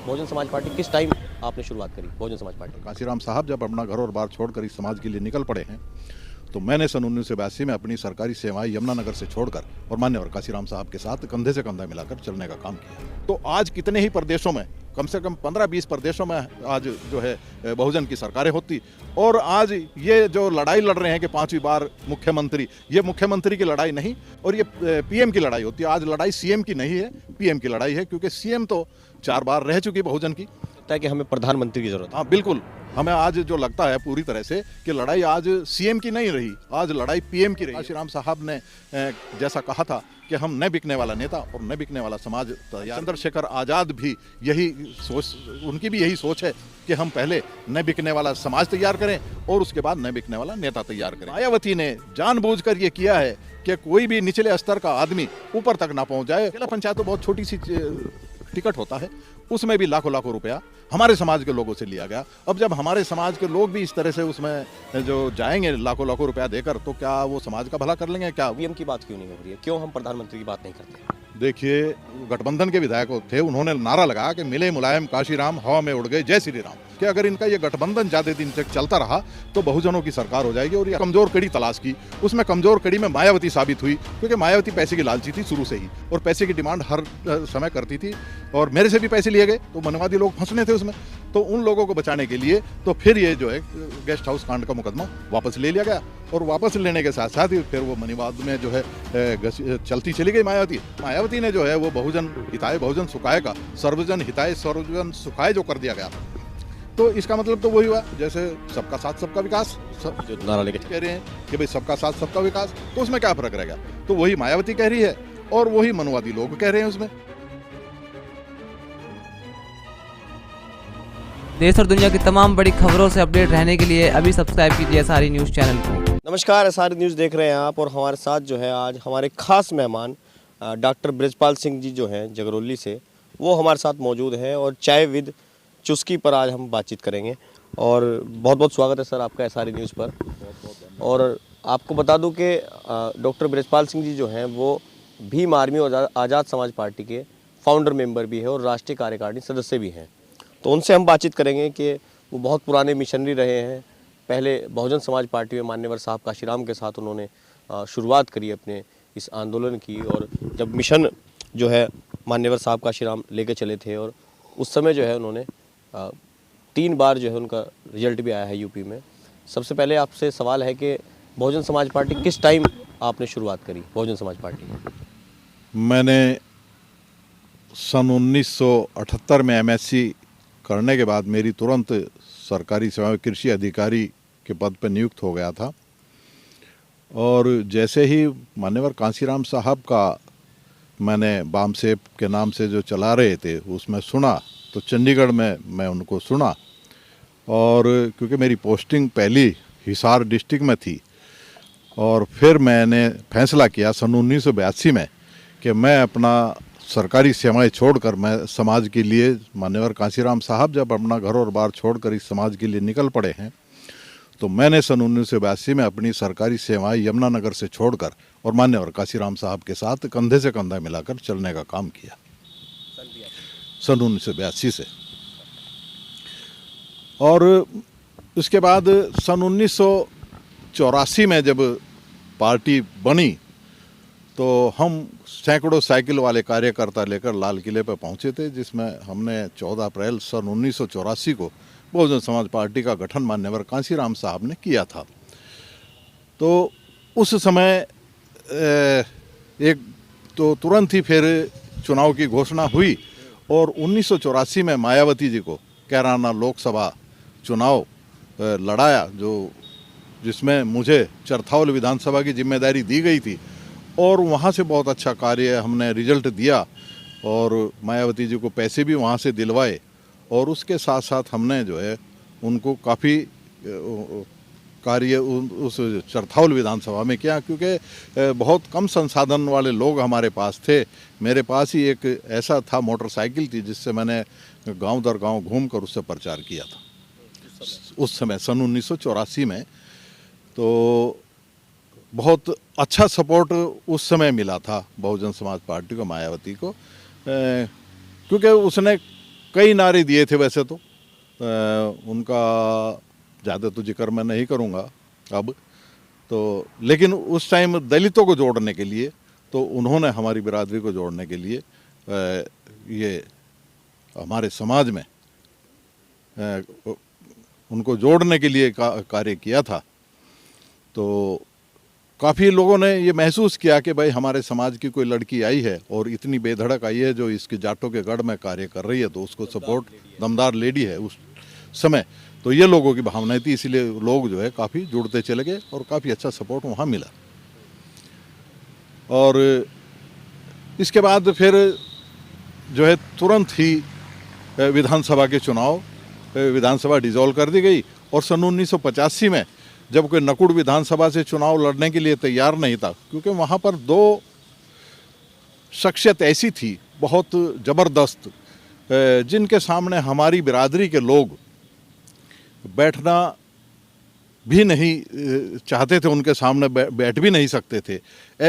Bahujan Samaj party किस time आपने शुरुआत करी बहुजन समाज पार्टी? कांशीराम साहब जब अपना घर और बार छोड़कर इस समाज के लिए निकल पड़े हैं तो मैंने सन 1982 में अपनी सरकारी सेवाएं यमुनानगर से छोड़कर और मान्यवर कांशीराम साहब के साथ कंधे से कंधा मिलाकर चलने का काम किया। तो आज कितने ही प्रदेशों में, कम से कम 15-20 प्रदेशों में आज जो है बहुजन की सरकारें होती, और आज ये जो लड़ाई लड़ रहे हैं कि 5वीं बार मुख्यमंत्री, ये मुख्यमंत्री की लड़ाई नहीं और ये पीएम की लड़ाई होती है। आज लड़ाई सीएम की नहीं है, पीएम की लड़ाई है, क्योंकि सीएम तो 4 बार रह चुकी बहुजन की। लगता है कि हमें प्रधानमंत्री की जरूरत है। हाँ बिल्कुल, हमें आज जो लगता है पूरी तरह से कि लड़ाई आज सीएम की नहीं रही, आज लड़ाई पीएम की रही। कांशीराम साहब ने जैसा कहा था कि हम न बिकने वाला नेता और न बिकने वाला समाज तैयार। चंद्रशेखर आज़ाद भी यही सोच, उनकी भी यही सोच है कि हम पहले न बिकने वाला समाज तैयार करें और उसके बाद न बिकने वाला नेता तैयार करें। मायावती ने जानबूझकर ये किया है कि कोई भी निचले स्तर का आदमी ऊपर तक ना पहुंच जाए। जिला पंचायत तो बहुत छोटी सी टिकट होता है, उसमें भी लाखों लाखों रुपया हमारे समाज के लोगों से लिया गया। अब जब हमारे समाज के लोग भी इस तरह से उसमें जो जाएंगे लाखों लाखों रुपया देकर, तो क्या वो समाज का भला कर लेंगे? क्या पीएम की बात क्यों नहीं हो रही है? क्यों हम प्रधानमंत्री की बात नहीं करते? देखिए, गठबंधन के विधायक थे, उन्होंने नारा लगाया कि मिले मुलायम कांशीराम, हवा में उड़ गए जय श्री राम। कि अगर इनका ये गठबंधन ज्यादा दिन तक चलता रहा तो बहुजनों की सरकार हो जाएगी। और ये कमजोर कड़ी तलाश की, उसमें कमजोर कड़ी में मायावती साबित हुई, क्योंकि मायावती पैसे की लालची थी शुरू से ही और पैसे की डिमांड हर समय करती थी। और मेरे से भी पैसे लिए गए तो मनवादी लोग फंसने थे उसमें, तो उन लोगों को बचाने के लिए तो फिर ये जो है गेस्ट हाउस कांड का मुकदमा वापस ले लिया गया। और वापस लेने के साथ साथ ही फिर वो मनीवाद में जो है चलती चली गई मायावती ने जो है वो बहुजन हिताय बहुजन सुखाय का सर्वजन हिताय सर्वजन सुखाय जो कर दिया गया। तो इसका मतलब तो वही हुआ जैसे सबका साथ सबका विकास, सब जो नारा लेके कह रहे हैं कि भाई सबका साथ सबका विकास, तो उसमें क्या फर्क रहेगा? तो वही मायावती कह रही है और वही मनवादी लोग कह रहे हैं उसमें। देश और दुनिया की तमाम बड़ी खबरों से अपडेट रहने के लिए अभी सब्सक्राइब कीजिए एसआरई न्यूज़ चैनल को। नमस्कार, एसआरई न्यूज़ देख रहे हैं आप, और हमारे साथ जो है आज हमारे खास मेहमान डॉक्टर बृजपाल सिंह जी जो हैं जगरौली से, वो हमारे साथ मौजूद हैं और चाय विद चुस्की पर आज हम बातचीत करेंगे। और बहुत बहुत स्वागत है सर आपका एसआरई न्यूज़ पर। और आपको बता दूं कि डॉक्टर बृजपाल सिंह जी जो हैं वो भीम आर्मी और आज़ाद समाज पार्टी के फाउंडर मेंबर भी है और राष्ट्रीय कार्यकारिणी सदस्य भी हैं। तो उनसे हम बातचीत करेंगे कि वो बहुत पुराने मिशनरी रहे हैं। पहले बहुजन समाज पार्टी में मान्यवर साहब कांशीराम के साथ उन्होंने शुरुआत करी अपने इस आंदोलन की, और जब मिशन जो है मान्यवर साहब कांशीराम लेके चले थे, और उस समय जो है उन्होंने 3 बार जो है उनका रिजल्ट भी आया है यूपी में। सबसे पहले आपसे सवाल है कि बहुजन समाज पार्टी किस टाइम आपने शुरुआत करी बहुजन समाज पार्टी? मैंने सन 1978 में एमएससी करने के बाद मेरी तुरंत सरकारी सेवा कृषि अधिकारी के पद पर नियुक्त हो गया था। और जैसे ही मान्यवर कांशीराम साहब का मैंने बामसेप के नाम से जो चला रहे थे उसमें सुना, तो चंडीगढ़ में मैं उनको सुना। और क्योंकि मेरी पोस्टिंग पहली हिसार डिस्ट्रिक्ट में थी, और फिर मैंने फैसला किया सन 1982 में कि मैं अपना सरकारी सेवाएं छोड़कर मैं समाज के लिए, मान्यवर कांशीराम साहब जब अपना घर और बार छोड़कर इस समाज के लिए निकल पड़े हैं, तो मैंने सन 1982 में अपनी सरकारी सेवाएं यमुनानगर से छोड़कर और मान्यवर कांशीराम साहब के साथ कंधे से कंधा मिलाकर चलने का काम किया सन 1982 से। और उसके बाद सन 1984 में जब पार्टी बनी तो हम सैकड़ों साइकिल वाले कार्यकर्ता लेकर लाल किले पर पहुंचे थे, जिसमें हमने 14 अप्रैल सन 1984 को बहुजन समाज पार्टी का गठन मान्यवर कांशीराम साहब ने किया था। तो उस समय एक तो तुरंत ही फिर चुनाव की घोषणा हुई, और 1984 में मायावती जी को कैराना लोकसभा चुनाव लड़ाया, जिसमें मुझे चरथावल विधानसभा की जिम्मेदारी दी गई थी। और वहाँ से बहुत अच्छा कार्य हमने रिजल्ट दिया, और मायावती जी को पैसे भी वहाँ से दिलवाए। और उसके साथ साथ हमने जो है उनको काफ़ी कार्य उस चरथावल विधानसभा में किया, क्योंकि बहुत कम संसाधन वाले लोग हमारे पास थे। मेरे पास ही एक ऐसा था, मोटरसाइकिल थी, जिससे मैंने गांव दर गांव घूमकर उससे प्रचार किया था उस समय सन 1984 में। तो बहुत अच्छा सपोर्ट उस समय मिला था बहुजन समाज पार्टी को, मायावती को, क्योंकि उसने कई नारे दिए थे वैसे तो, उनका ज़्यादा तो जिक्र मैं नहीं करूँगा अब तो, लेकिन उस टाइम दलितों को जोड़ने के लिए तो उन्होंने हमारी बिरादरी को जोड़ने के लिए ये हमारे समाज में उनको जोड़ने के लिए कार्य किया था। तो काफ़ी लोगों ने ये महसूस किया कि भाई हमारे समाज की कोई लड़की आई है और इतनी बेधड़क आई है जो इसके जाटों के गढ़ में कार्य कर रही है, तो उसको सपोर्ट, दमदार लेडी है उस समय, तो ये लोगों की भावनाएं थी, इसीलिए लोग जो है काफ़ी जुड़ते चले गए और काफ़ी अच्छा सपोर्ट वहाँ मिला। और इसके बाद फिर जो है तुरंत ही विधानसभा के चुनाव, विधानसभा डिसॉल्व कर दी गई और सन 1985 में जब कोई नकुड़ विधानसभा से चुनाव लड़ने के लिए तैयार नहीं था, क्योंकि वहाँ पर दो शख्सियत ऐसी थी बहुत ज़बरदस्त जिनके सामने हमारी बिरादरी के लोग बैठना भी नहीं चाहते थे, उनके सामने बैठ भी नहीं सकते थे।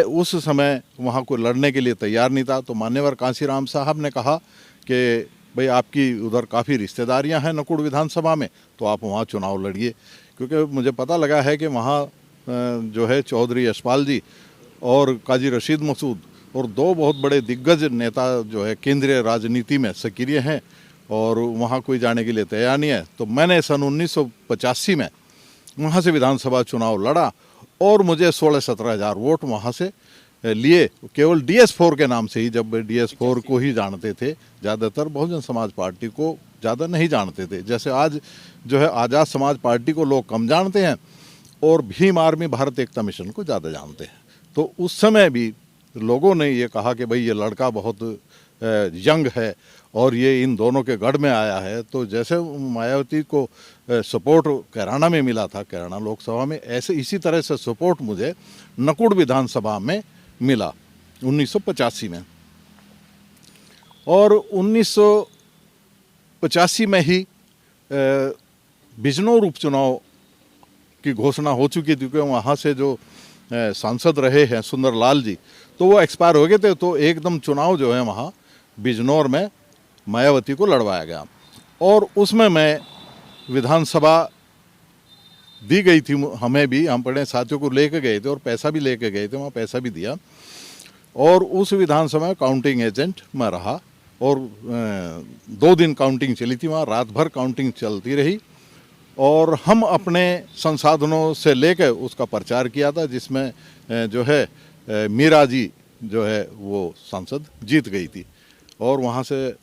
उस समय वहाँ को लड़ने के लिए तैयार नहीं था। तो मान्यवर कांसीराम साहब ने कहा कि भाई आपकी उधर काफ़ी रिश्तेदारियाँ हैं नकुड़ विधानसभा में, तो आप वहाँ चुनाव लड़िए। क्योंकि मुझे पता लगा है कि वहाँ जो है चौधरी यशपाल जी और काजी रशीद मसूद और दो बहुत बड़े दिग्गज नेता जो है केंद्रीय राजनीति में सक्रिय हैं और वहाँ कोई जाने के लिए तैयार नहीं है। तो मैंने सन 1985 में वहाँ से विधानसभा चुनाव लड़ा और मुझे 16-17 हज़ार वोट वहाँ से लिए, केवल DS4 के नाम से ही, जब DS4 को ही जानते थे, ज़्यादातर बहुजन समाज पार्टी को ज़्यादा नहीं जानते थे। जैसे आज जो है आज़ाद समाज पार्टी को लोग कम जानते हैं और भीम आर्मी भारत एकता मिशन को ज़्यादा जानते हैं। तो उस समय भी लोगों ने ये कहा कि भाई ये लड़का बहुत यंग है और ये इन दोनों के गढ़ में आया है। तो जैसे मायावती को सपोर्ट कैराना में मिला था, कैराना लोकसभा में, ऐसे इसी तरह से सपोर्ट मुझे नकुड़ विधानसभा में मिला 1985 में। और 1985 में ही बिजनौर उपचुनाव की घोषणा हो चुकी थी, क्योंकि वहाँ से जो सांसद रहे हैं सुंदरलाल जी, तो वो एक्सपायर हो गए थे। तो एकदम चुनाव जो है वहाँ बिजनौर में मायावती को लड़वाया गया और उसमें मैं विधानसभा दी गई थी हमें भी, हम बड़े साथियों को लेके गए थे और पैसा भी लेके गए थे, वहाँ पैसा भी दिया और उस विधानसभा में काउंटिंग एजेंट मैं रहा और 2 दिन काउंटिंग चली थी वहाँ, रात भर काउंटिंग चलती रही और हम अपने संसाधनों से लेकर उसका प्रचार किया था, जिसमें जो है मीरा जी जो है वो सांसद जीत गई थी और वहाँ से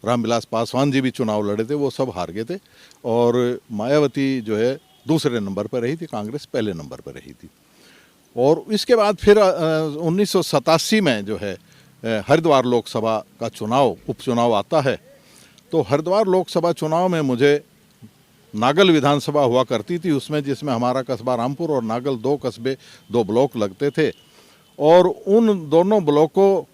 रामविलास पासवान जी भी चुनाव लड़े थे, वो सब हार गए थे और मायावती जो है दूसरे नंबर पर रही थी, कांग्रेस पहले नंबर पर रही थी। और इसके बाद फिर 1987 में जो है हरिद्वार लोकसभा का चुनाव, उपचुनाव आता है। तो हरिद्वार लोकसभा चुनाव में मुझे नागल विधानसभा हुआ करती थी उसमें, जिसमें हमारा कस्बा रामपुर और नागल 2 कस्बे 2 ब्लॉक लगते थे और उन दोनों ब्लॉकों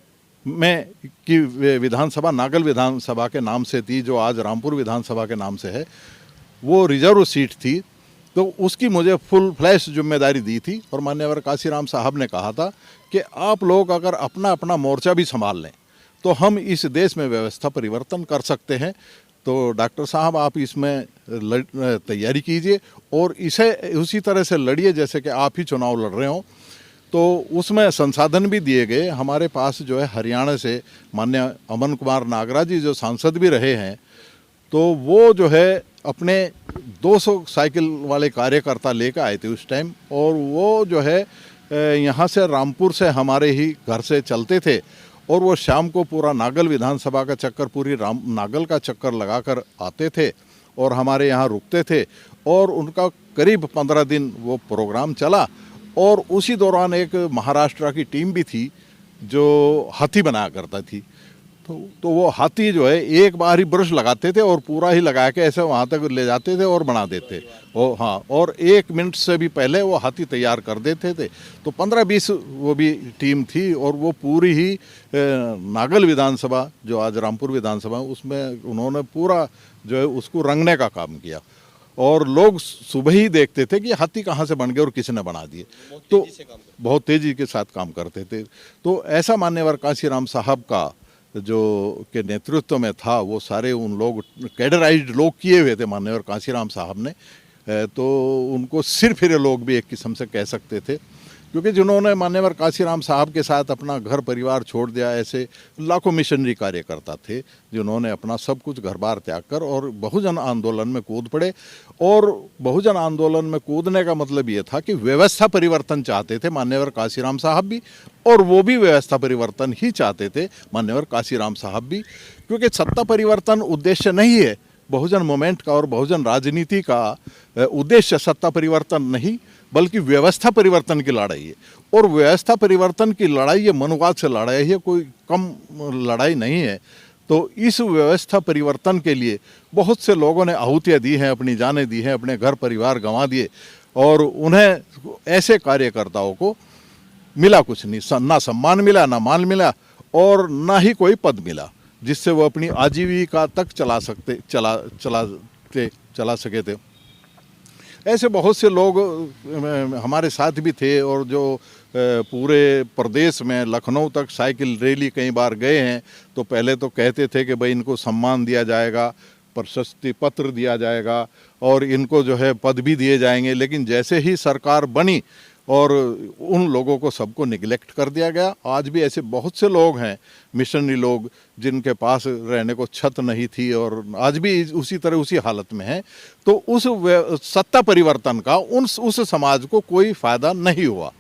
में की विधानसभा नागल विधानसभा के नाम से थी, जो आज रामपुर विधानसभा के नाम से है। वो रिजर्व सीट थी, तो उसकी मुझे फुल फ्लैश जिम्मेदारी दी थी और मान्यवर कांसीराम साहब ने कहा था कि आप लोग अगर अपना अपना मोर्चा भी संभाल लें तो हम इस देश में व्यवस्था परिवर्तन कर सकते हैं। तो डॉक्टर साहब आप इसमें तैयारी कीजिए और इसे उसी तरह से लड़िए जैसे कि आप ही चुनाव लड़ रहे हो। तो उसमें संसाधन भी दिए गए। हमारे पास जो है हरियाणा से माननीय अमन कुमार नागरा जी जो सांसद भी रहे हैं, तो वो जो है अपने 200 साइकिल वाले कार्यकर्ता लेकर आए थे उस टाइम और वो जो है यहाँ से रामपुर से हमारे ही घर से चलते थे और वो शाम को पूरा नागल विधानसभा का चक्कर, पूरी नागल का चक्कर लगाकर आते थे और हमारे यहाँ रुकते थे और उनका करीब 15 दिन वो प्रोग्राम चला। और उसी दौरान एक महाराष्ट्र की टीम भी थी जो हाथी बनाया करता थी। तो वो हाथी जो है एक बार ही ब्रश लगाते थे और पूरा ही लगा के ऐसे वहाँ तक ले जाते थे और बना देते। ओ हाँ, और 1 मिनट से भी पहले वो हाथी तैयार कर देते थे। तो 15-20 वो भी टीम थी और वो पूरी ही नागल विधानसभा जो आज रामपुर विधानसभा, उसमें उन्होंने पूरा जो है उसको रंगने का काम किया और लोग सुबह ही देखते थे कि हाथी कहाँ से बन गए और किसने बना दिए। तो बहुत तेज़ी के साथ काम करते थे। तो ऐसा मान्यवर कांसीराम साहब का जो के नेतृत्व में था, वो सारे उन लोग कैडराइज्ड लोग किए हुए थे माननीय कांशीराम साहब ने। तो उनको सिर फिरे लोग भी एक किस्म से कह सकते थे, क्योंकि जिन्होंने मान्यवर कांशीराम साहब के साथ अपना घर परिवार छोड़ दिया, ऐसे लाखों मिशनरी कार्यकर्ता थे जिन्होंने अपना सब कुछ घर बार त्याग कर और बहुजन आंदोलन में कूद पड़े। और बहुजन आंदोलन में कूदने का मतलब ये था कि व्यवस्था परिवर्तन चाहते थे मान्यवर कांशीराम साहब भी, और वो भी व्यवस्था परिवर्तन ही चाहते थे मान्यवर कांशीराम साहब भी, क्योंकि सत्ता परिवर्तन उद्देश्य नहीं है बहुजन मूवमेंट का और बहुजन राजनीति का उद्देश्य सत्ता परिवर्तन नहीं, बल्कि व्यवस्था परिवर्तन की लड़ाई है। और व्यवस्था परिवर्तन की लड़ाई ये मनुवाद से लड़ाई है, कोई कम लड़ाई नहीं है। तो इस व्यवस्था परिवर्तन के लिए बहुत से लोगों ने आहुतियाँ दी हैं, अपनी जानें दी हैं, अपने घर परिवार गंवा दिए, और उन्हें ऐसे कार्यकर्ताओं को मिला कुछ नहीं, ना सम्मान मिला, ना मान मिला, और ना ही कोई पद मिला जिससे वो अपनी आजीविका तक चला सके थे। ऐसे बहुत से लोग हमारे साथ भी थे, और जो पूरे प्रदेश में लखनऊ तक साइकिल रैली कई बार गए हैं, तो पहले तो कहते थे कि भाई इनको सम्मान दिया जाएगा, प्रशस्ति पत्र दिया जाएगा और इनको जो है पद भी दिए जाएंगे। लेकिन जैसे ही सरकार बनी और उन लोगों को सबको निगलेक्ट कर दिया गया। आज भी ऐसे बहुत से लोग हैं, मिशनरी लोग, जिनके पास रहने को छत नहीं थी और आज भी उसी तरह उसी हालत में हैं। तो उस सत्ता परिवर्तन का उस समाज को कोई फ़ायदा नहीं हुआ,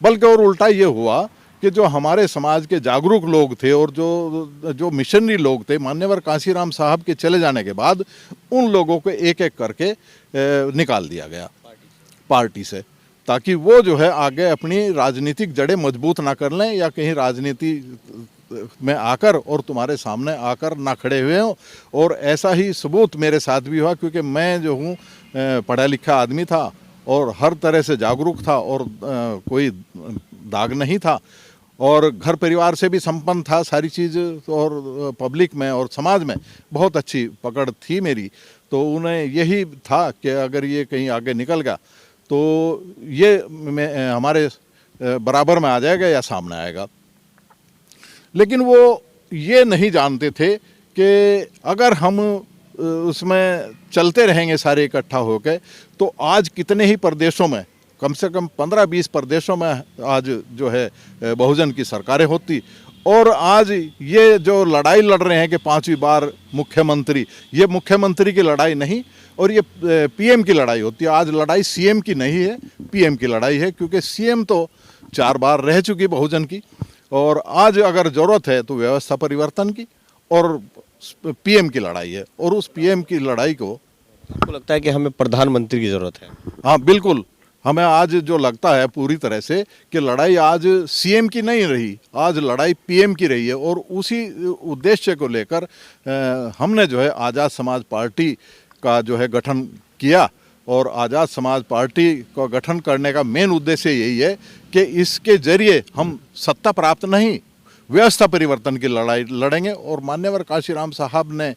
बल्कि और उल्टा ये हुआ कि जो हमारे समाज के जागरूक लोग थे और जो मिशनरी लोग थे, मान्यवर कांशीराम साहब के चले जाने के बाद उन लोगों को एक एक करके निकाल दिया गया पार्टी से, ताकि वो जो है आगे अपनी राजनीतिक जड़ें मजबूत ना कर लें या कहीं राजनीति में आकर और तुम्हारे सामने आकर ना खड़े हुए हों। और ऐसा ही सबूत मेरे साथ भी हुआ, क्योंकि मैं जो हूँ पढ़ा लिखा आदमी था और हर तरह से जागरूक था और कोई दाग नहीं था और घर परिवार से भी संपन्न था, सारी चीज़ और पब्लिक में और समाज में बहुत अच्छी पकड़ थी मेरी। तो उन्हें यही था कि अगर ये कहीं आगे निकल गया तो ये हमारे बराबर में आ जाएगा या सामने आएगा। लेकिन वो ये नहीं जानते थे कि अगर हम उसमें चलते रहेंगे सारे इकट्ठा होकर, तो आज कितने ही प्रदेशों में, कम से कम 15-20 प्रदेशों में आज जो है बहुजन की सरकारें होती। और आज ये जो लड़ाई लड़ रहे हैं कि 5वीं बार मुख्यमंत्री, ये मुख्यमंत्री की लड़ाई नहीं और ये पीएम की लड़ाई होती है। आज लड़ाई सीएम की नहीं है, पीएम की लड़ाई है, क्योंकि सीएम तो 4 बार रह चुकी बहुजन की। और आज अगर ज़रूरत है तो व्यवस्था परिवर्तन की और पीएम की लड़ाई है। और उस पीएम की लड़ाई को आपको लगता है कि हमें प्रधानमंत्री की ज़रूरत है? हाँ बिल्कुल, हमें आज जो लगता है पूरी तरह से कि लड़ाई आज सीएम की नहीं रही, आज लड़ाई पीएम की रही है। और उसी उद्देश्य को लेकर हमने जो है आज़ाद समाज पार्टी का जो है गठन किया। और आज़ाद समाज पार्टी का गठन करने का मेन उद्देश्य यही है कि इसके जरिए हम सत्ता प्राप्त नहीं, व्यवस्था परिवर्तन की लड़ाई लड़ेंगे। और मान्यवर कांशीराम साहब ने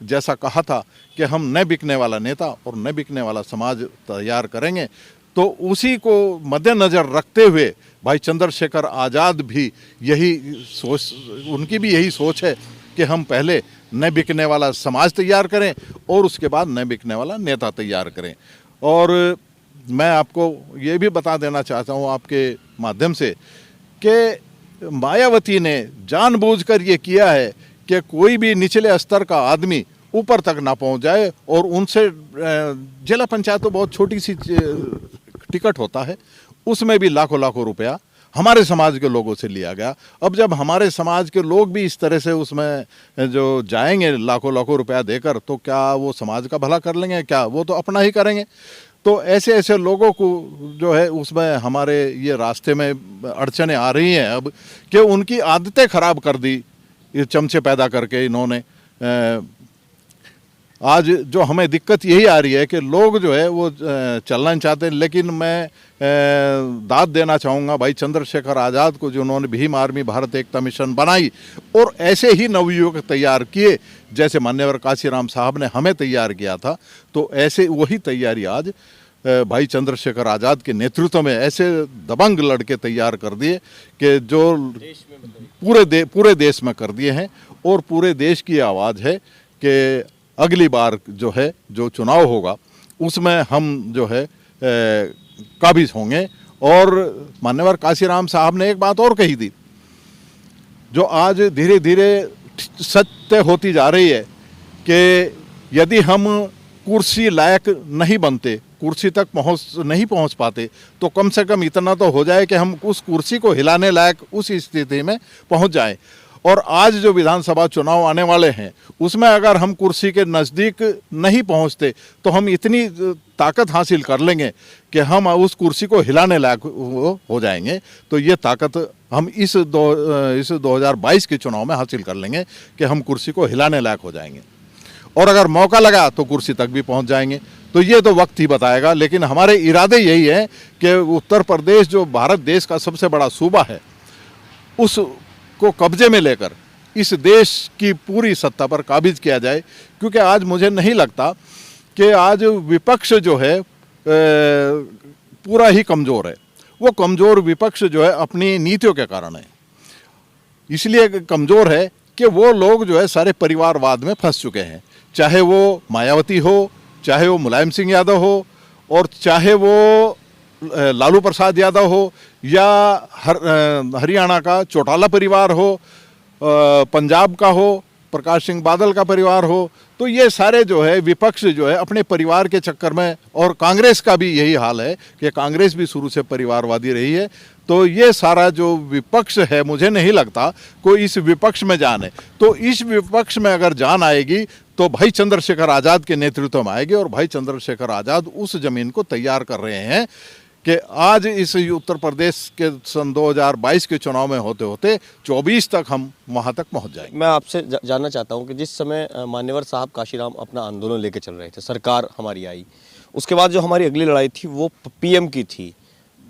जैसा कहा था कि हम न बिकने वाला नेता और न बिकने वाला समाज तैयार करेंगे, तो उसी को मद्देनज़र रखते हुए भाई चंद्रशेखर आज़ाद भी यही सोच, उनकी भी यही सोच है कि हम पहले न बिकने वाला समाज तैयार करें और उसके बाद न बिकने वाला नेता तैयार करें। और मैं आपको ये भी बता देना चाहता हूँ आपके माध्यम से कि मायावती ने जानबूझकर ये किया है कि कोई भी निचले स्तर का आदमी ऊपर तक ना पहुंच जाए। और उनसे जिला पंचायत तो बहुत छोटी सी टिकट होता है, उसमें भी लाखों लाखों रुपया हमारे समाज के लोगों से लिया गया। अब जब हमारे समाज के लोग भी इस तरह से उसमें जो जाएंगे लाखों लाखों रुपया देकर, तो क्या वो समाज का भला कर लेंगे? क्या वो तो अपना ही करेंगे। तो ऐसे ऐसे लोगों को जो है उसमें हमारे ये रास्ते में अड़चनें आ रही हैं अब, कि उनकी आदतें ख़राब कर दी ये चमचे पैदा करके इन्होंने। आज जो हमें दिक्कत यही आ रही है कि लोग जो है वो चलना नहीं चाहते। लेकिन मैं दाद देना चाहूँगा भाई चंद्रशेखर आज़ाद को, जो उन्होंने भीम आर्मी भारत एकता मिशन बनाई और ऐसे ही नवयुवक तैयार किए जैसे मान्यवर कांशीराम साहब ने हमें तैयार किया था। तो ऐसे वही तैयारी आज भाई चंद्रशेखर आज़ाद के नेतृत्व में ऐसे दबंग लड़के तैयार कर दिए कि जो पूरे देश में कर दिए हैं। और पूरे देश की आवाज़ है कि अगली बार जो है जो चुनाव होगा उसमें हम जो है काबिज होंगे। और मान्यवर काशीराम साहब ने एक बात और कही थी जो आज धीरे धीरे सत्य होती जा रही है कि यदि हम कुर्सी लायक नहीं बनते, कुर्सी तक नहीं पहुंच पाते, तो कम से कम इतना तो हो जाए कि हम उस कुर्सी को हिलाने लायक उस स्थिति में पहुंच जाएं। और आज जो विधानसभा चुनाव आने वाले हैं उसमें अगर हम कुर्सी के नज़दीक नहीं पहुंचते तो हम इतनी ताकत हासिल कर लेंगे कि हम उस कुर्सी को हिलाने लायक हो जाएंगे। तो ये ताकत हम इस 2022 के चुनाव में हासिल कर लेंगे कि हम कुर्सी को हिलाने लायक हो जाएंगे। और अगर मौका लगा तो कुर्सी तक भी पहुंच जाएंगे। तो ये तो वक्त ही बताएगा, लेकिन हमारे इरादे यही है कि उत्तर प्रदेश जो भारत देश का सबसे बड़ा सूबा है उसको कब्जे में लेकर इस देश की पूरी सत्ता पर काबिज किया जाए। क्योंकि आज मुझे नहीं लगता कि आज विपक्ष जो है पूरा ही कमज़ोर है। वो कमज़ोर विपक्ष जो है अपनी नीतियों के कारण है, इसलिए कमज़ोर है कि वो लोग जो है सारे परिवारवाद में फंस चुके हैं। चाहे वो मायावती हो, चाहे वो मुलायम सिंह यादव हो, और चाहे वो लालू प्रसाद यादव हो, या हरियाणा का चौटाला परिवार हो, पंजाब का हो, प्रकाश सिंह बादल का परिवार हो। तो ये सारे जो है विपक्ष जो है अपने परिवार के चक्कर में, और कांग्रेस का भी यही हाल है कि कांग्रेस भी शुरू से परिवारवादी रही है। तो ये सारा जो विपक्ष है, मुझे नहीं लगता कोई इस विपक्ष में जान है। तो इस विपक्ष में अगर जान आएगी तो भाई चंद्रशेखर आज़ाद के नेतृत्व में आएगी। और भाई चंद्रशेखर आज़ाद उस जमीन को तैयार कर रहे हैं कि आज इस उत्तर प्रदेश के सन 2022 के चुनाव में होते होते 24 तक हम वहां तक पहुंच जाएंगे। मैं आपसे जानना चाहता हूं कि जिस समय मान्यवर साहब काशीराम अपना आंदोलन लेके चल रहे थे, सरकार हमारी आई, उसके बाद जो हमारी अगली लड़ाई थी वो पीएम की थी।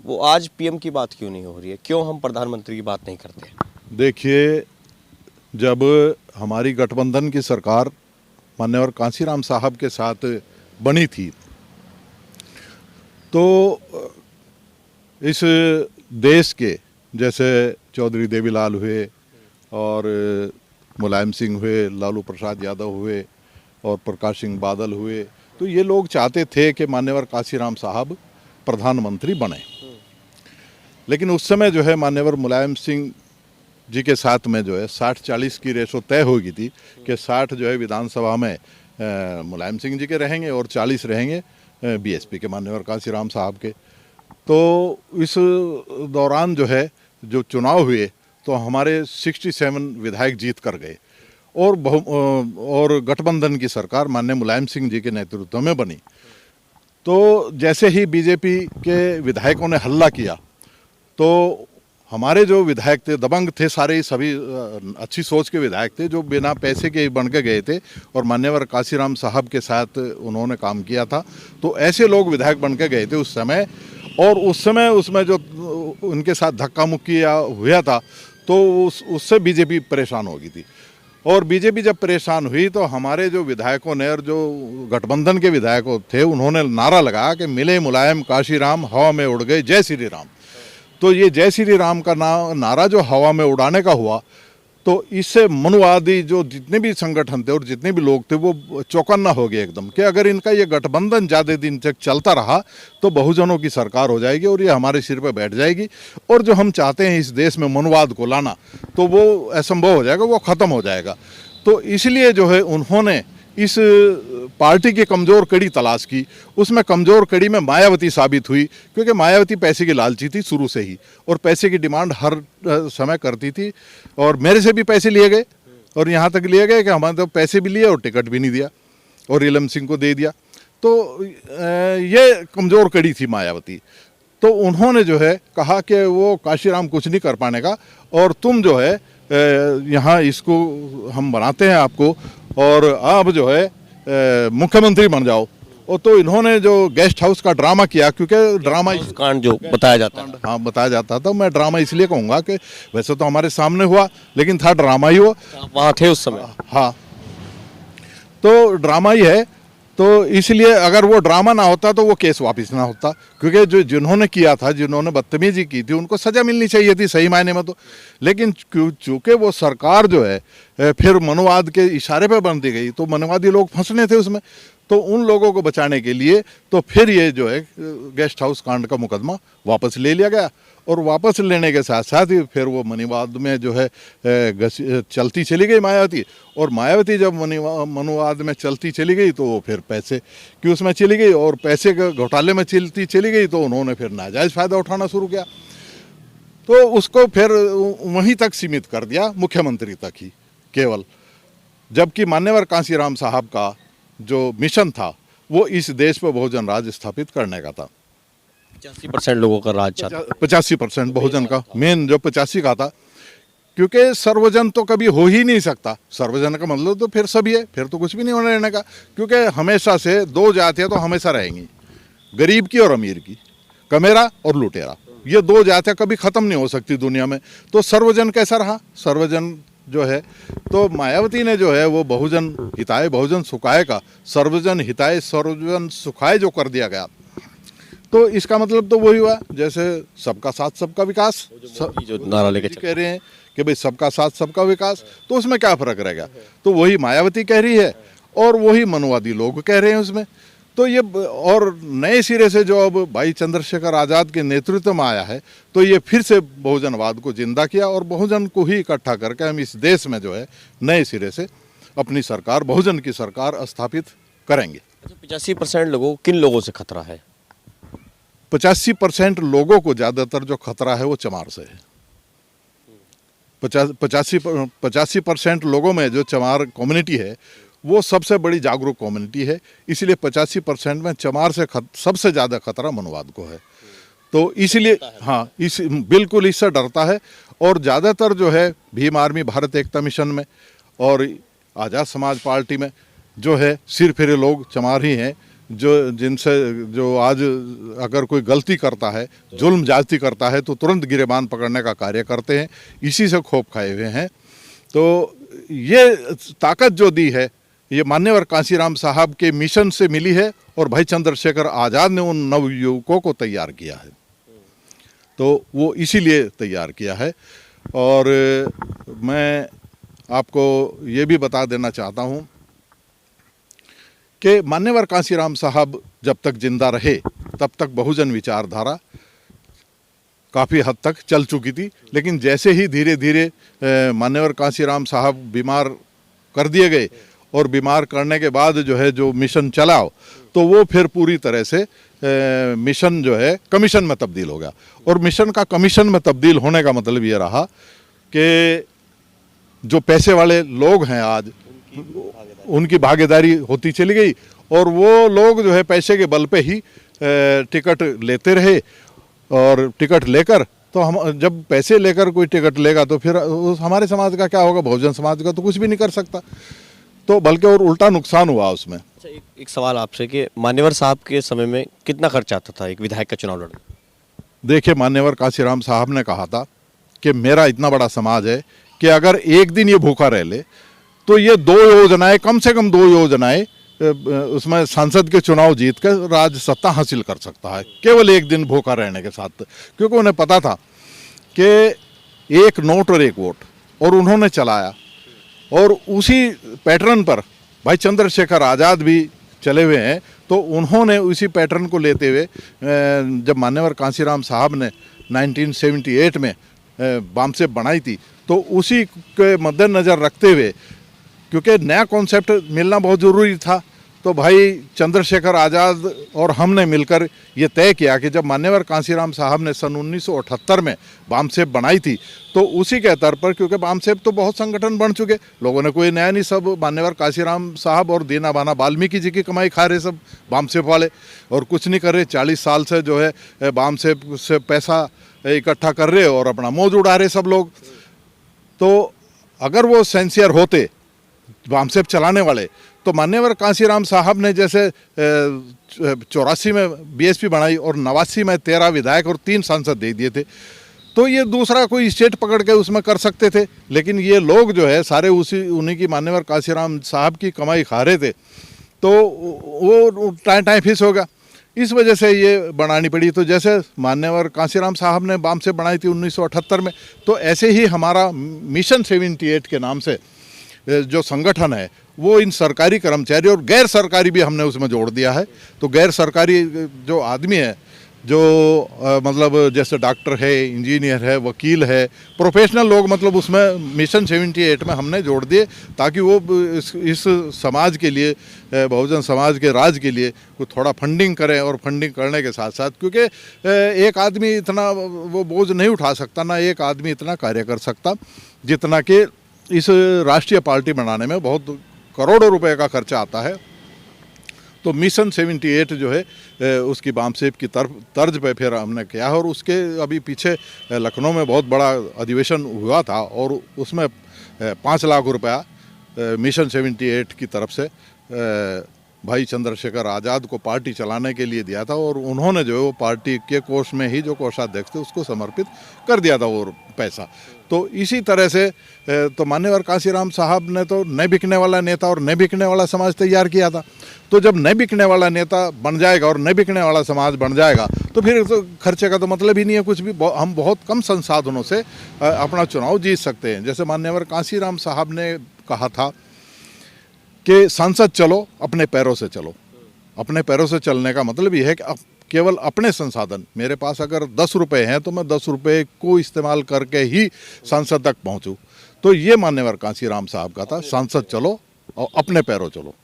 वो आज पीएम की बात क्यों नहीं हो रही है? क्यों हम प्रधानमंत्री की बात नहीं करते? देखिए, जब हमारी गठबंधन की सरकार मान्यवर काशीराम साहब के साथ बनी थी तो इस देश के जैसे चौधरी देवीलाल हुए और मुलायम सिंह हुए, लालू प्रसाद यादव हुए और प्रकाश सिंह बादल हुए, तो ये लोग चाहते थे कि मान्यवर काशीराम साहब प्रधानमंत्री बने। लेकिन उस समय जो है मान्यवर मुलायम सिंह जी के साथ में जो है 60-40 की रेशो तय हो गई थी कि 60 जो है विधानसभा में मुलायम सिंह जी के रहेंगे और 40 रहेंगे बीएसपी के मान्यवर काशीराम साहब के। तो इस दौरान जो है जो चुनाव हुए तो हमारे 67 विधायक जीत कर गए और गठबंधन की सरकार माननीय मुलायम सिंह जी के नेतृत्व में बनी। तो जैसे ही बीजेपी के विधायकों ने हल्ला किया तो हमारे जो विधायक थे दबंग थे, सारे सभी अच्छी सोच के विधायक थे जो बिना पैसे के बन के गए थे और मान्यवर काशीराम साहब के साथ उन्होंने काम किया था। तो ऐसे लोग विधायक बन के गए थे उस समय, और उस समय उसमें जो उनके साथ धक्का मुक्की हुआ था तो उससे बीजेपी परेशान हो गई थी। और बीजेपी जब परेशान हुई तो हमारे जो विधायकों ने और जो गठबंधन के विधायक थे उन्होंने नारा लगाया कि मिले मुलायम काशीराम हवा में उड़ गए जय श्री राम। तो ये जय श्री राम का नारा जो हवा में उड़ाने का हुआ तो इससे मनुवादी जो जितने भी संगठन थे और जितने भी लोग थे वो चौकन्ना हो गए एकदम कि अगर इनका ये गठबंधन ज़्यादा दिन तक चलता रहा तो बहुजनों की सरकार हो जाएगी और ये हमारे सिर पे बैठ जाएगी, और जो हम चाहते हैं इस देश में मनुवाद को लाना तो वो असंभव हो जाएगा, वो ख़त्म हो जाएगा। तो इसलिए जो है उन्होंने इस पार्टी की कमज़ोर कड़ी तलाश की। उसमें कमज़ोर कड़ी में मायावती साबित हुई, क्योंकि मायावती पैसे की लालची थी शुरू से ही और पैसे की डिमांड हर समय करती थी, और मेरे से भी पैसे लिए गए और यहाँ तक लिए गए कि हमारे तो पैसे भी लिए और टिकट भी नहीं दिया और रीलम सिंह को दे दिया। तो ये कमज़ोर कड़ी थी मायावती। तो उन्होंने जो है कहा कि वो काशीराम कुछ नहीं कर पाने का और तुम जो है यहाँ इसको हम बनाते हैं आपको और आप जो है मुख्यमंत्री बन जाओ। और तो इन्होंने जो गेस्ट हाउस का ड्रामा किया, क्योंकि ड्रामा कांड जो बताया जाता है, हाँ बताया जाता था, मैं ड्रामा इसलिए कहूँगा कि वैसे तो हमारे सामने हुआ लेकिन था ड्रामा ही वो। आप वहाँ थे उस समय? हाँ, तो ड्रामा ही है तो इसलिए अगर वो ड्रामा ना होता तो वो केस वापस ना होता, क्योंकि जो जिन्होंने किया था, जिन्होंने बदतमीजी की थी, उनको सजा मिलनी चाहिए थी सही मायने में तो। लेकिन चूंकि वो सरकार जो है फिर मनोवाद के इशारे पे बनती गई, तो मनोवादी लोग फंसने थे उसमें, तो उन लोगों को बचाने के लिए तो फिर ये जो है गेस्ट हाउस कांड का मुकदमा वापस ले लिया गया। और वापस लेने के साथ साथ ही फिर वो मनुवाद में जो है चलती चली गई मायावती। और मायावती जब मनुवाद में चलती चली गई तो वो फिर पैसे की उसमें चली गई, और पैसे के घोटाले में चलती चली गई, तो उन्होंने फिर नाजायज़ फ़ायदा उठाना शुरू किया। तो उसको फिर वहीं तक सीमित कर दिया, मुख्यमंत्री तक ही केवल। जबकि मान्यवर कांसीराम साहब का जो मिशन था वो इस देश पर बहुजन राज स्थापित करने का था। 85% लोगों का राज चाहता 85% बहुजन का, मेन जो 85 का था, क्योंकि सर्वजन तो कभी हो ही नहीं सकता। सर्वजन का मतलब तो फिर सभी है, फिर तो कुछ भी नहीं होने रहने का, क्योंकि हमेशा से दो जातियाँ तो हमेशा रहेंगी, गरीब की और अमीर की, कमेरा और लुटेरा। ये दो जातियाँ कभी ख़त्म नहीं हो सकती दुनिया में। तो सर्वजन कैसा रहा? सर्वजन जो है, तो मायावती ने जो है वो बहुजन हिताय बहुजन सुखाय का सर्वजन हिताय सर्वजन सुखाय जो कर दिया गया, तो इसका मतलब तो वही हुआ जैसे सबका साथ सबका विकास। जो नारा लेके कह रहे हैं कि भाई सबका साथ सबका विकास, तो उसमें क्या फ़र्क रह गया? तो वही मायावती कह रही है और वही मनुवादी लोग कह रहे हैं उसमें। तो ये और नए सिरे से जो अब भाई चंद्रशेखर आज़ाद के नेतृत्व में आया है, तो ये फिर से बहुजनवाद को जिंदा किया और बहुजन को ही इकट्ठा करके हम इस देश में जो है नए सिरे से अपनी सरकार, बहुजन की सरकार स्थापित करेंगे। 85% लोगों को किन लोगों से खतरा है? 85% लोगों को ज़्यादातर जो खतरा है वो चमार से है। 85% लोगों में जो चमार कम्युनिटी है वो सबसे बड़ी जागरूक कम्युनिटी है, इसलिए 85% में चमार से सबसे ज़्यादा खतरा मनुवाद को है। तो इसलिए हाँ, इस बिल्कुल इससे डरता है। और ज़्यादातर जो है भीम आर्मी, भारत एकता मिशन में और आज़ाद समाज पार्टी में जो है सिर्फ फिर लोग चमार ही हैं, जो जिनसे जो आज अगर कोई गलती करता है, जुल्म जाति करता है, तो तुरंत गिरेबान पकड़ने का कार्य करते हैं, इसी से खौफ खाए हुए हैं। तो ये ताकत जो दी है ये मान्यवर कांसीराम साहब के मिशन से मिली है और भाई चंद्रशेखर आज़ाद ने उन नवयुवकों को तैयार किया है, तो वो इसीलिए तैयार किया है। और मैं आपको ये भी बता देना चाहता हूँ कि मान्यवर कांसीराम साहब जब तक जिंदा रहे तब तक बहुजन विचारधारा काफ़ी हद तक चल चुकी थी, लेकिन जैसे ही धीरे धीरे मान्यवर कांसीराम साहब बीमार कर दिए गए और बीमार करने के बाद जो है जो मिशन चला, तो वो फिर पूरी तरह से मिशन जो है कमीशन में तब्दील हो गया। और मिशन का कमीशन में तब्दील होने का मतलब ये रहा कि जो पैसे वाले लोग हैं आज उनकी भागीदारी होती चली गई, और वो लोग जो है पैसे के बल पे ही टिकट लेते रहे। और टिकट लेकर तो हम जब पैसे लेकर कोई टिकट लेगा तो फिर हमारे समाज का क्या होगा? बहुजन समाज का तो कुछ भी नहीं कर सकता, तो बल्कि और उल्टा नुकसान हुआ उसमें। अच्छा, एक सवाल आपसे कि मान्यवर साहब के समय में कितना खर्च आता था एक विधायक का चुनाव लड़ने? देखिए, मान्यवर कांसीराम साहब ने कहा था कि मेरा इतना बड़ा समाज है कि अगर एक दिन ये भूखा रह ले तो ये 2 योजनाएं, कम से कम 2 योजनाएं उसमें सांसद के चुनाव जीत कर राज सत्ता हासिल कर सकता है, केवल एक दिन भूखा रहने के साथ। क्योंकि उन्हें पता था कि एक नोट और एक वोट, और उन्होंने चलाया। और उसी पैटर्न पर भाई चंद्रशेखर आज़ाद भी चले हुए हैं, तो उन्होंने उसी पैटर्न को लेते हुए जब मान्यवर कांसीराम साहब ने 1978 में बामसेप बनाई थी, तो उसी के मद्देनज़र रखते हुए, क्योंकि नया कॉन्सेप्ट मिलना बहुत ज़रूरी था, तो भाई चंद्रशेखर आज़ाद और हमने मिलकर ये तय किया कि जब मान्यवर कांसीराम साहब ने सन 1978 में बामसेप बनाई थी, तो उसी के आधार पर, क्योंकि बामसेप तो बहुत संगठन बन चुके, लोगों ने कोई नया नहीं, सब मान्यवर कांसीराम साहब और दीना बाना वाल्मीकि जी की कमाई खा रहे सब बामसेप वाले, और कुछ नहीं कर रहे। 40 साल से जो है बामसेप से पैसा इकट्ठा कर रहे और अपना मौज उड़ा रहे सब लोग। तो अगर वो सेंसियर होते बामसेप चलाने वाले, तो मान्यवर कांसीराम साहब ने जैसे 84 में बीएसपी बनाई और 89 में 13 विधायक और 3 सांसद दे दिए थे, तो ये दूसरा कोई स्टेट पकड़ के उसमें कर सकते थे। लेकिन ये लोग जो है सारे उन्हीं की मान्यवर कांसीराम साहब की कमाई खा रहे थे, तो वो टाइम फिक्स होगा, इस वजह से ये बनानी पड़ी। तो जैसे मान्यवर कांसीराम साहब ने बाम से बनाई थी 1978 में, तो ऐसे ही हमारा मिशन 78 के नाम से जो संगठन है वो इन सरकारी कर्मचारी और गैर सरकारी भी हमने उसमें जोड़ दिया है। तो गैर सरकारी जो आदमी है, जो मतलब जैसे डॉक्टर है, इंजीनियर है, वकील है, प्रोफेशनल लोग, मतलब उसमें मिशन 78 में हमने जोड़ दिए, ताकि वो इस समाज के लिए, बहुजन समाज के राज के लिए वो थोड़ा फंडिंग करें। और फंडिंग करने के साथ साथ, क्योंकि एक आदमी इतना वो बोझ नहीं उठा सकता, ना एक आदमी इतना कार्य कर सकता जितना कि इस राष्ट्रीय पार्टी बनाने में बहुत करोड़ों रुपए का खर्चा आता है। तो मिशन 78 जो है उसकी बामसेब की तर्ज पे फिर हमने किया है। और उसके अभी पीछे लखनऊ में बहुत बड़ा अधिवेशन हुआ था और उसमें 5 लाख रुपया मिशन 78 की तरफ से भाई चंद्रशेखर आज़ाद को पार्टी चलाने के लिए दिया था। और उन्होंने जो है वो पार्टी के कोष में ही जो कोषाध्यक्ष थे उसको समर्पित कर दिया था वो पैसा। तो इसी तरह से तो मान्यवर कांसीराम साहब ने तो न बिकने वाला नेता और न बिकने वाला समाज तैयार किया था। तो जब न बिकने वाला नेता बन जाएगा और न बिकने वाला समाज बन जाएगा तो फिर तो खर्चे का तो मतलब ही नहीं है कुछ भी। हम बहुत कम संसाधनों से अपना चुनाव जीत सकते हैं। जैसे मान्यवर कांसीराम साहब ने कहा था कि सांसद चलो, अपने पैरों से चलो। अपने पैरों से चलने का मतलब ये है कि अब केवल अपने संसाधन, मेरे पास अगर 10 रुपये हैं तो मैं 10 रुपये को इस्तेमाल करके ही सांसद तक पहुंचूं। तो ये मान्यवर कांसीराम साहब का था, सांसद चलो और अपने पैरों चलो।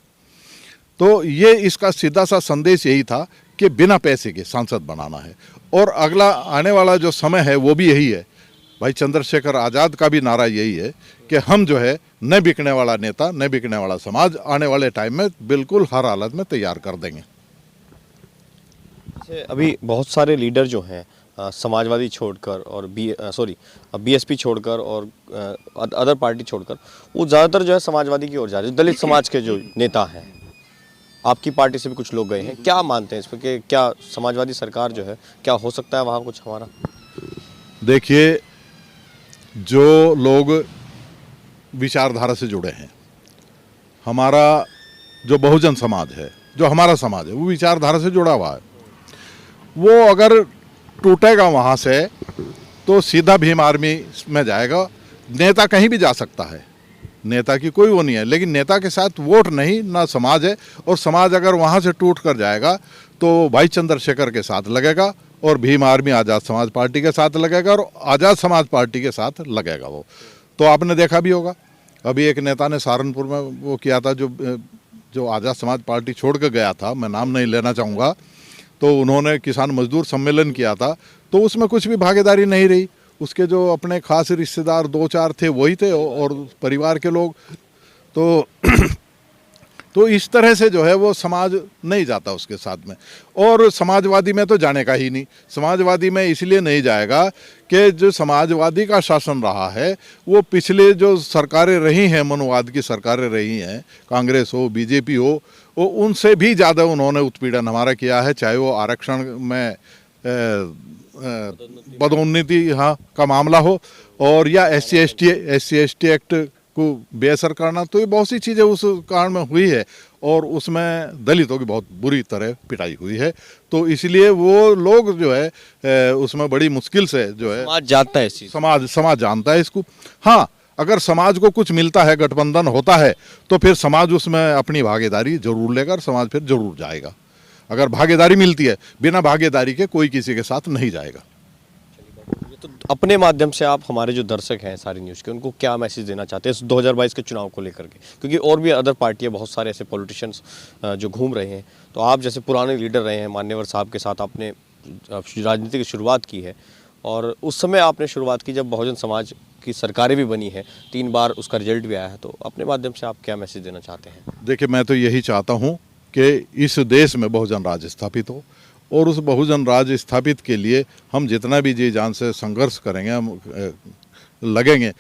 तो ये इसका सीधा सा संदेश यही था कि बिना पैसे के सांसद बनाना है। और अगला आने वाला जो समय है वो भी यही है। भाई चंद्रशेखर आज़ाद का भी नारा यही है कि हम जो है न बिकने वाला नेता, न बिकने वाला समाज आने वाले टाइम में बिल्कुल हर हालत में तैयार कर देंगे। अभी बहुत सारे लीडर जो हैं समाजवादी छोड़कर और बीएसपी छोड़कर और अदर पार्टी छोड़कर, वो ज़्यादातर जो है समाजवादी की ओर जा रहे हैं। दलित समाज के जो नेता हैं, आपकी पार्टी से भी कुछ लोग गए हैं, क्या मानते हैं इस पर कि क्या समाजवादी सरकार जो है, क्या हो सकता है वहाँ कुछ हमारा? देखिए, जो लोग विचारधारा से जुड़े हैं, हमारा जो बहुजन समाज है, जो हमारा समाज है, वो विचारधारा से जुड़ा हुआ है। वो अगर टूटेगा वहाँ से तो सीधा भीम आर्मी में जाएगा। नेता कहीं भी जा सकता है, नेता की कोई वो नहीं है, लेकिन नेता के साथ वोट नहीं, ना समाज है। और समाज अगर वहाँ से टूट कर जाएगा तो भाई चंद्रशेखर के साथ लगेगा और भीम आर्मी आज़ाद समाज पार्टी के साथ लगेगा और आज़ाद समाज पार्टी के साथ लगेगा वो। तो आपने देखा भी होगा, अभी एक नेता ने सहारनपुर में वो किया था, जो आज़ाद समाज पार्टी छोड़ कर गया था, मैं नाम नहीं लेना चाहूँगा। तो उन्होंने किसान मजदूर सम्मेलन किया था, तो उसमें कुछ भी भागीदारी नहीं रही। उसके जो अपने खास रिश्तेदार 2-4 थे वही थे और परिवार के लोग। तो इस तरह से जो है वो समाज नहीं जाता उसके साथ में। और समाजवादी में तो जाने का ही नहीं। समाजवादी में इसलिए नहीं जाएगा कि जो समाजवादी का शासन रहा है वो पिछले जो सरकारें रही हैं, मनुवाद की सरकारें रही हैं, कांग्रेस हो, बीजेपी हो, वो उनसे भी ज़्यादा उन्होंने उत्पीड़न हमारा किया है। चाहे वो आरक्षण में पदोन्नति का मामला हो और या SC/ST एक्ट को बेअसर करना, तो ये बहुत सी चीज़ें उस कारण में हुई है और उसमें दलितों की बहुत बुरी तरह पिटाई हुई है। तो इसलिए वो लोग जो है उसमें बड़ी मुश्किल से जो है समाज जानता है इस चीज़, समाज जानता है इसको। हाँ, अगर समाज को कुछ मिलता है, गठबंधन होता है, तो फिर समाज उसमें अपनी भागीदारी जरूर लेकर समाज फिर जरूर जाएगा। अगर भागीदारी मिलती है, बिना भागीदारी के कोई किसी के साथ नहीं जाएगा। तो अपने माध्यम से आप हमारे जो दर्शक हैं सारी न्यूज़ के, उनको क्या मैसेज देना चाहते हैं इस 2022 के चुनाव को लेकर के? क्योंकि और भी अदर पार्टियां, बहुत सारे ऐसे पॉलिटिशियंस जो घूम रहे हैं, तो आप जैसे पुराने लीडर रहे हैं, मान्यवर साहब के साथ आपने राजनीति की शुरुआत की है और उस समय आपने शुरुआत की जब बहुजन समाज की सरकारें भी बनी है, 3 बार उसका रिजल्ट भी आया है। तो अपने माध्यम से आप क्या मैसेज देना चाहते हैं? देखिए, मैं तो यही चाहता हूँ कि इस देश में बहुजन राज स्थापित हो और उस बहुजन राज स्थापित के लिए हम जितना भी जी जान से संघर्ष करेंगे, हम लगेंगे।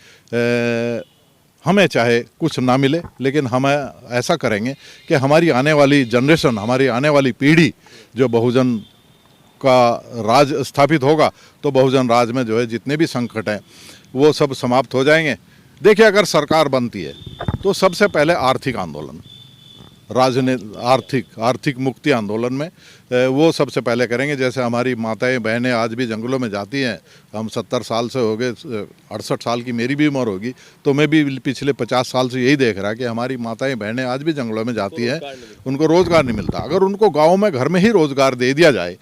हमें चाहे कुछ ना मिले, लेकिन हम ऐसा करेंगे कि हमारी आने वाली जनरेशन, हमारी आने वाली पीढ़ी जो बहुजन का राज स्थापित होगा, तो बहुजन राज में जो है जितने भी संकट हैं वो सब समाप्त हो जाएंगे। देखिए, अगर सरकार बनती है तो सबसे पहले आर्थिक आंदोलन, आर्थिक मुक्ति आंदोलन में वो सबसे पहले करेंगे। जैसे हमारी माताएं बहनें आज भी जंगलों में जाती हैं, हम 70 साल से हो गए, 68 साल की मेरी भी उम्र होगी, तो मैं भी पिछले 50 साल से यही देख रहा कि हमारी माताएं बहनें आज भी जंगलों में जाती हैं, उनको रोज़गार नहीं मिलता। अगर उनको गाँव में घर में ही रोज़गार दे दिया जाए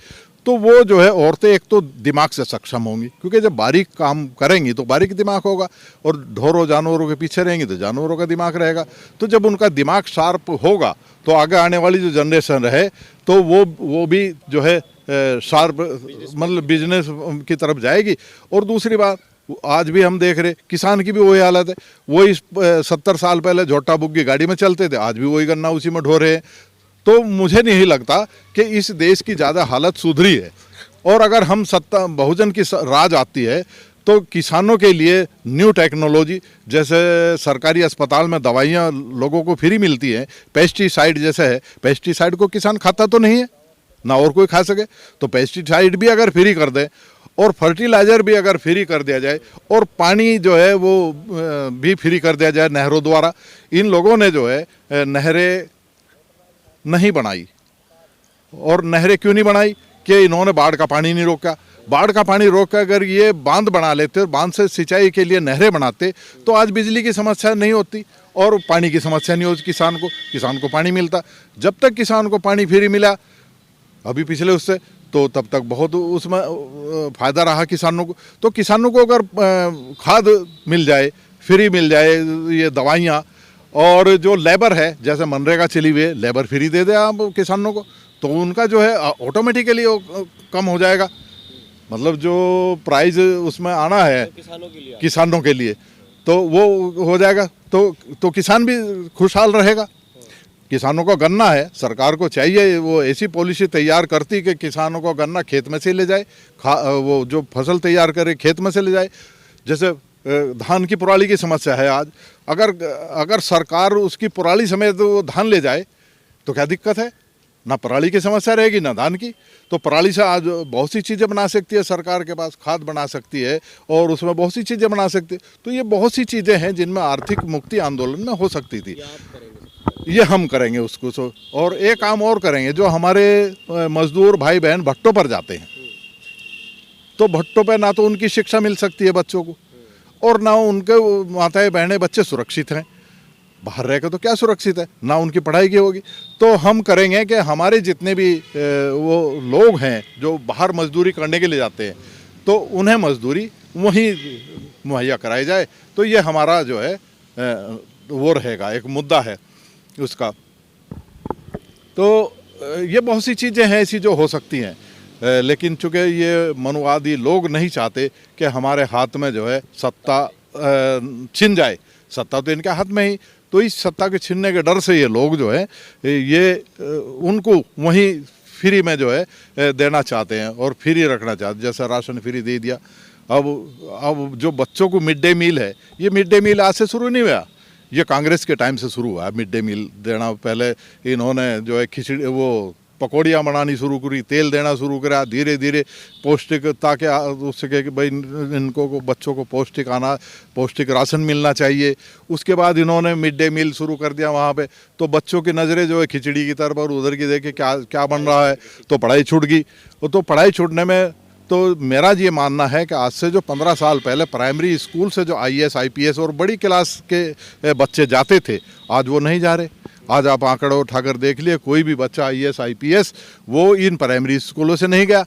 तो वो जो है औरतें एक तो दिमाग से सक्षम होंगी, क्योंकि जब बारीक काम करेंगी तो बारीक दिमाग होगा, और ढोरों जानवरों के पीछे रहेंगी तो जानवरों का दिमाग रहेगा। तो जब उनका दिमाग शार्प होगा तो आगे आने वाली जो जनरेशन रहे तो वो भी जो है शार्प मतलब बिजनेस की तरफ जाएगी। और दूसरी बात, आज भी हम देख रहे किसान की भी वही हालत है। वही 70 साल पहले झोटा बुग्गी गाड़ी में चलते थे, आज भी वही गन्ना उसी में ढो रहे हैं। तो मुझे नहीं लगता कि इस देश की ज़्यादा हालत सुधरी है। और अगर हम सत्ता बहुजन की राज आती है तो किसानों के लिए न्यू टेक्नोलॉजी, जैसे सरकारी अस्पताल में दवाइयाँ लोगों को फ्री मिलती हैं, पेस्टिसाइड जैसे है, पेस्टिसाइड को किसान खाता तो नहीं है ना और कोई खा सके, तो पेस्टिसाइड भी अगर फ्री कर दें और फर्टिलाइज़र भी अगर फ्री कर दिया जाए और पानी जो है वो भी फ्री कर दिया जाए नहरों द्वारा। इन लोगों ने जो है नहरें नहीं बनाई। और नहरें क्यों नहीं बनाई कि इन्होंने बाढ़ का पानी नहीं रोका। बाढ़ का पानी रोक कर अगर ये बांध बना लेते और बांध से सिंचाई के लिए नहरें बनाते तो आज बिजली की समस्या नहीं होती और पानी की समस्या नहीं होती। किसान को पानी मिलता। जब तक किसान को पानी फ्री मिला अभी पिछले उससे, तो तब तक बहुत उसमें फ़ायदा रहा किसानों को। तो किसानों को अगर खाद मिल जाए, फ्री मिल जाए, ये दवाइयाँ, और जो लेबर है जैसे मनरेगा चली हुई है, लेबर फ्री दे दे आप किसानों को, तो उनका जो है ऑटोमेटिकली कम हो जाएगा। मतलब जो प्राइस उसमें आना है किसानों के लिए तो वो हो जाएगा, तो किसान भी खुशहाल रहेगा। किसानों को गन्ना है, सरकार को चाहिए वो ऐसी पॉलिसी तैयार करती कि किसानों को गन्ना खेत में से ले जाए, वो जो फसल तैयार करे खेत में से ले जाए। जैसे धान की पराली की समस्या है आज, अगर सरकार उसकी पराली समेत वो धान ले जाए तो क्या दिक्कत है? ना पराली की समस्या रहेगी ना धान की। तो पराली से आज बहुत सी चीज़ें बना सकती है सरकार के पास, खाद बना सकती है और उसमें बहुत सी चीज़ें बना सकती है। तो ये बहुत सी चीज़ें हैं जिनमें आर्थिक मुक्ति आंदोलन में हो सकती थी। ये हम करेंगे उसको। और एक काम और करेंगे, जो हमारे मजदूर भाई बहन भट्टों पर जाते हैं, तो भट्टों पर ना तो उनकी शिक्षा मिल सकती है बच्चों को, और ना उनके माताएं बहनें बच्चे सुरक्षित हैं। बाहर रह के तो क्या सुरक्षित है, ना उनकी पढ़ाई की होगी। तो हम करेंगे कि हमारे जितने भी वो लोग हैं जो बाहर मजदूरी करने के लिए जाते हैं, तो उन्हें मजदूरी वहीं मुहैया कराई जाए। तो ये हमारा जो है वो रहेगा, एक मुद्दा है उसका। तो ये बहुत सी चीज़ें हैं ऐसी जो हो सकती हैं, लेकिन चूँकि ये मनुवादी लोग नहीं चाहते कि हमारे हाथ में जो है सत्ता छिन जाए। सत्ता तो इनके हाथ में ही, तो इस सत्ता के छीनने के डर से ये लोग जो है ये उनको वहीं फ्री में जो है देना चाहते हैं और फ्री रखना चाहते हैं। जैसे राशन फ्री दे दिया। अब जो बच्चों को मिड डे मील है, ये मिड डे मील आज से शुरू नहीं हुआ, ये कांग्रेस के टाइम से शुरू हुआ है मिड डे मील देना। पहले इन्होंने जो है खिचड़ी वो पकौड़ियाँ बनानी शुरू करी, तेल देना शुरू करा, धीरे धीरे पौष्टिक, ताकि उसके कि भाई इनको बच्चों को पौष्टिक राशन मिलना चाहिए। उसके बाद इन्होंने मिड डे मील शुरू कर दिया वहाँ पे, तो बच्चों की नज़रें जो है खिचड़ी की तरफ और उधर की देखे क्या बन रहा है, तो पढ़ाई छूट गई। तो पढ़ाई छूटने में तो मेरा ये मानना है कि आज से जो 15 साल पहले प्राइमरी स्कूल से जो IAS IPS और बड़ी क्लास के बच्चे जाते थे, आज वो नहीं जा रहे। आज आप आंकड़े उठाकर देख लिए, कोई भी बच्चा IAS IPS वो इन प्राइमरी स्कूलों से नहीं गया।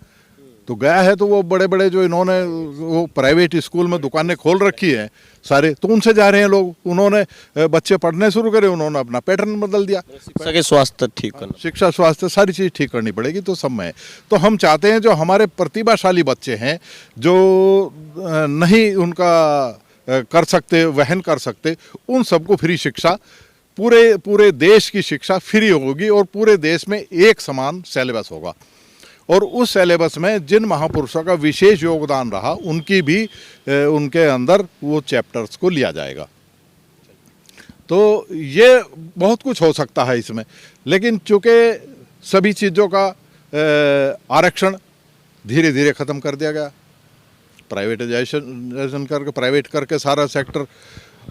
तो गया है तो वो बड़े बड़े जो इन्होंने वो प्राइवेट स्कूल में दुकानें खोल रखी हैं सारे, तो उनसे जा रहे हैं लोग। उन्होंने बच्चे पढ़ने शुरू करे, उन्होंने अपना पैटर्न बदल दिया। शिक्षा के स्वास्थ्य ठीक करना, शिक्षा स्वास्थ्य सारी चीज़ ठीक करनी पड़ेगी, तो सब में। तो हम चाहते हैं जो हमारे प्रतिभाशाली बच्चे हैं, जो नहीं उनका कर सकते, वहन कर सकते, उन सबको फ्री शिक्षा, पूरे देश की शिक्षा फ्री होगी और पूरे देश में एक समान सिलेबस होगा। और उस सिलेबस में जिन महापुरुषों का विशेष योगदान रहा उनकी भी उनके अंदर वो चैप्टर्स को लिया जाएगा। तो ये बहुत कुछ हो सकता है इसमें। लेकिन चूँकि सभी चीज़ों का आरक्षण धीरे धीरे ख़त्म कर दिया गया, प्राइवेटाइजेशन करके, प्राइवेट करके सारा सेक्टर,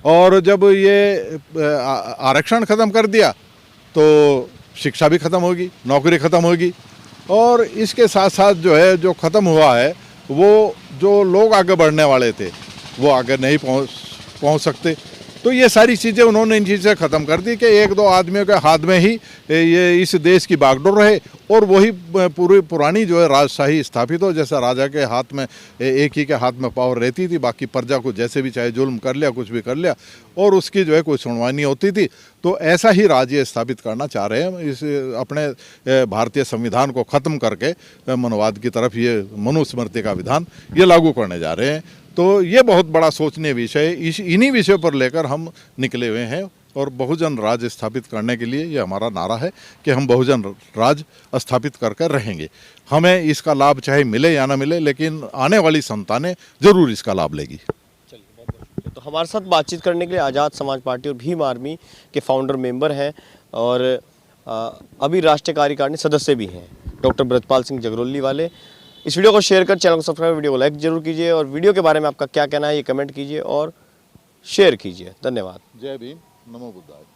और जब ये आरक्षण ख़त्म कर दिया तो शिक्षा भी ख़त्म होगी, नौकरी ख़त्म होगी, और इसके साथ साथ जो है जो ख़त्म हुआ है वो जो लोग आगे बढ़ने वाले थे वो आगे नहीं पहुंच सकते। तो ये सारी चीज़ें उन्होंने इन चीज़ें ख़त्म कर दी कि एक दो आदमियों के हाथ में ही ये इस देश की बागडोर रहे और वही पूरी पुरानी जो है राजशाही स्थापित हो। जैसा राजा के हाथ में एक ही के हाथ में पावर रहती थी, बाकी प्रजा को जैसे भी चाहे जुल्म कर लिया, कुछ भी कर लिया, और उसकी जो है कोई सुनवाई नहीं होती थी। तो ऐसा ही राज्य स्थापित करना चाह रहे हैं। इस अपने भारतीय संविधान को ख़त्म करके मनोवाद की तरफ ये मनुस्मृति का विधान ये लागू करने जा रहे हैं। तो ये बहुत बड़ा सोचनीय विषय है। इन्हीं विषयों पर लेकर हम निकले हुए हैं और बहुजन राज स्थापित करने के लिए ये हमारा नारा है कि हम बहुजन राज स्थापित कर रहेंगे। हमें इसका लाभ चाहे मिले या ना मिले, लेकिन आने वाली संतानें जरूर इसका लाभ लेगी। चलिए, बहुत बहुत शुक्रिया। तो हमारे साथ बातचीत करने के लिए आज़ाद समाज पार्टी और भीम आर्मी के फाउंडर मेंबर हैं और अभी राष्ट्रीय कार्यकारिणी सदस्य भी हैं डॉक्टर ब्रजपाल सिंह जगरोली वाले। इस वीडियो को शेयर कर, चैनल को सब्सक्राइब, वीडियो को लाइक जरूर कीजिए और वीडियो के बारे में आपका क्या कहना है ये कमेंट कीजिए और शेयर कीजिए। धन्यवाद। जय भीम, नमो बुद्धाय।